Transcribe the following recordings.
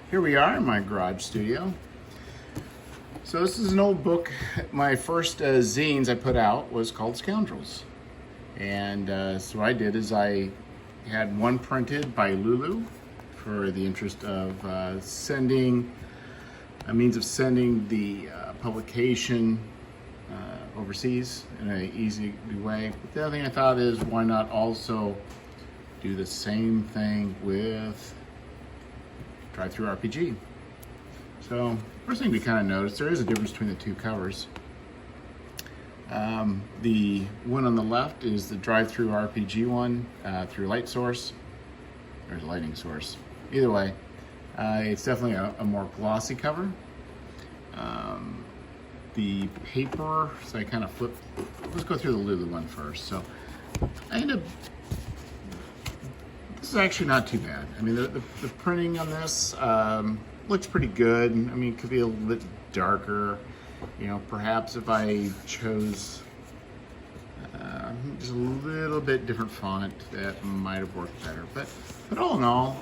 Here we are in my garage studio. So this is an old book. My first zines I put out was called Scoundrels. And so what I did is I had one printed by LULU for the interest of sending, a means of sending the publication overseas in an easy way. But the other thing I thought is, why not also do the same thing with Drive-Thru RPG. So first thing we kind of notice, there is a difference between the two covers. The one on the left is the Drive-Thru RPG one through light source. There's a lighting source. Either way, it's definitely a more glossy cover. The paper, so I kind of flip. Let's go through the LULU one first. So I end up. This is actually not too bad. I mean, the printing on this looks pretty good. I mean, it could be a little bit darker. You know, perhaps if I chose just a little bit different font, that might have worked better. But all in all,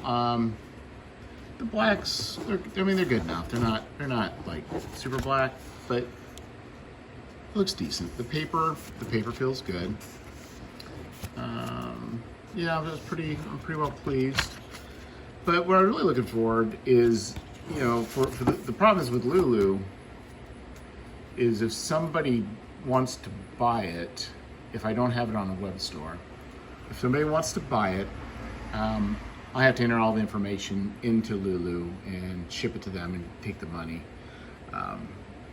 the blacks, they're good enough. They're not like super black, but it looks decent. The paper feels good. Yeah, I'm pretty well pleased. But what I'm really looking forward is, you know, for the problem is with LULU is if somebody wants to buy it, if I don't have it on the web store, if somebody wants to buy it, I have to enter all the information into LULU and ship it to them and take the money,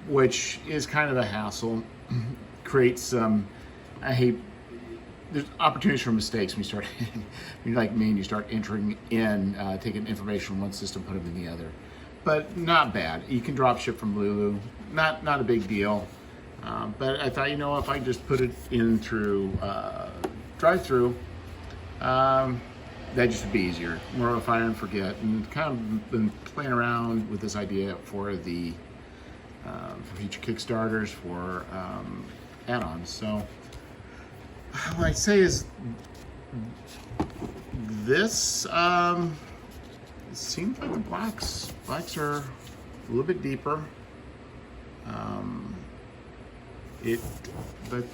which is kind of a hassle. Creates some, there's opportunities for mistakes when you start, you're like me and you start entering in, taking information from one system, put them in the other. But not bad. You can drop ship from LULU. Not a big deal. But I thought, you know, if I just put it in through Drive-Thru, that just would be easier. More of a fire and forget. And kind of been playing around with this idea for the for future Kickstarters for add-ons. So what I say is this. It seems like the blacks are a little bit deeper. But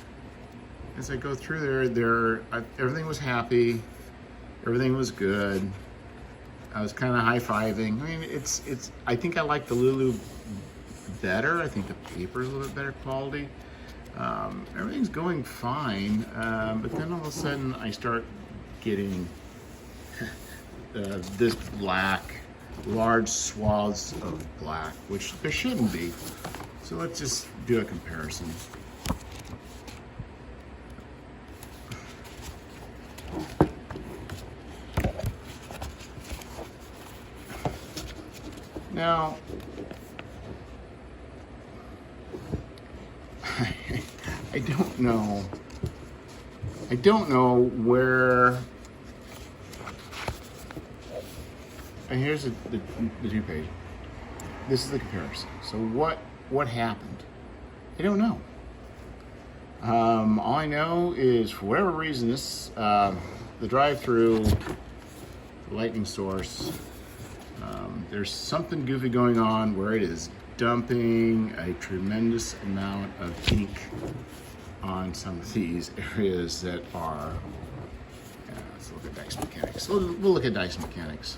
as I go through there, everything was happy, everything was good. I was kind of high-fiving. I mean, I think I like the LULU better. I think the paper is a little bit better quality. Everything's going fine, but then all of a sudden I start getting this black, large swaths of black, which there shouldn't be. So let's just do a comparison. Now, I don't know where. And here's the two page. This is the comparison. So what happened? I don't know. All I know is, for whatever reason, this the Drive-Thru lightning source. There's something goofy going on where it is dumping a tremendous amount of ink on some of these areas that are. Let's look at dice mechanics. We'll look at dice mechanics.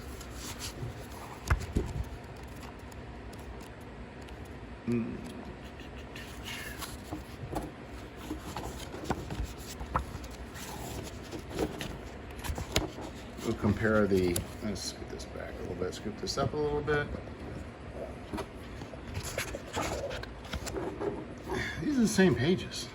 We'll compare the, let's scoot this back a little bit, scoop this up a little bit. These are the same pages.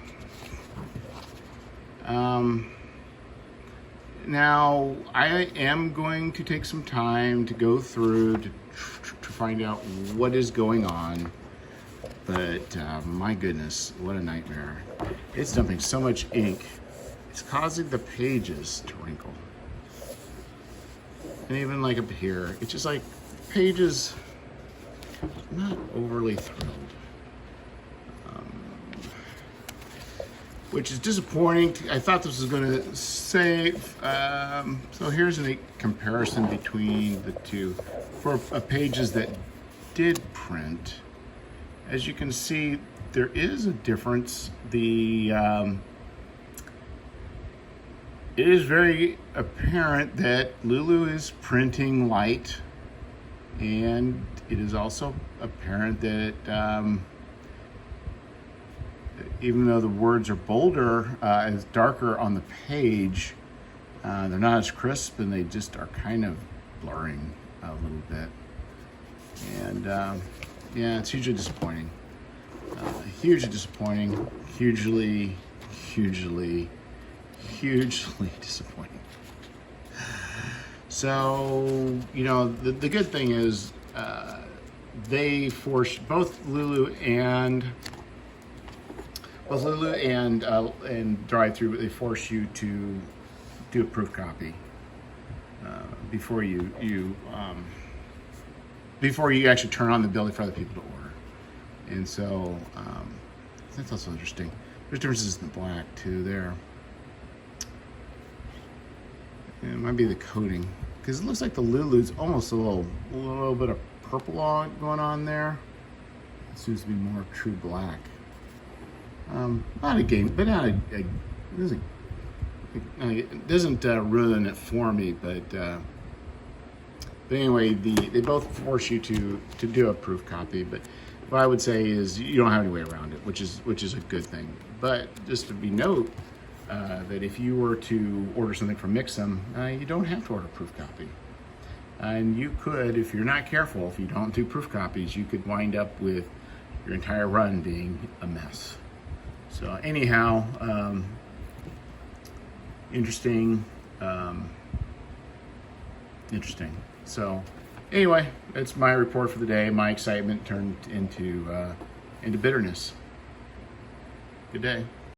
Now, I am going to take some time to go through to find out what is going on. But my goodness, what a nightmare. It's dumping so much ink. It's causing the pages to wrinkle. And even like up here, it's just like pages, I'm not overly thrilled. Which is disappointing. I thought this was going to save. So here's a comparison between the two. for pages that did print, as you can see, there is a difference. It is very apparent that LULU is printing light, and it is also apparent that even though the words are bolder, as darker on the page, they're not as crisp, and they just are kind of blurring a little bit. And yeah, it's hugely disappointing. Hugely disappointing. Hugely disappointing. So, you know, the good thing is they force both LULU and drive-through. They force you to do a proof copy before you actually turn on the ability for other people to order. And so that's also interesting. There's differences in the black too there. And it might be the coating, because it looks like the LULU's almost a little bit of purple going on there. It seems to be more true black. Not a game, but it doesn't ruin it for me. But anyway, they both force you to do a proof copy. But what I would say is you don't have any way around it, which is a good thing. But just to be note that if you were to order something from Mixum, you don't have to order a proof copy. And you could, if you're not careful, if you don't do proof copies, you could wind up with your entire run being a mess. So anyhow, interesting. So anyway, that's my report for the day. My excitement turned into bitterness. Good day.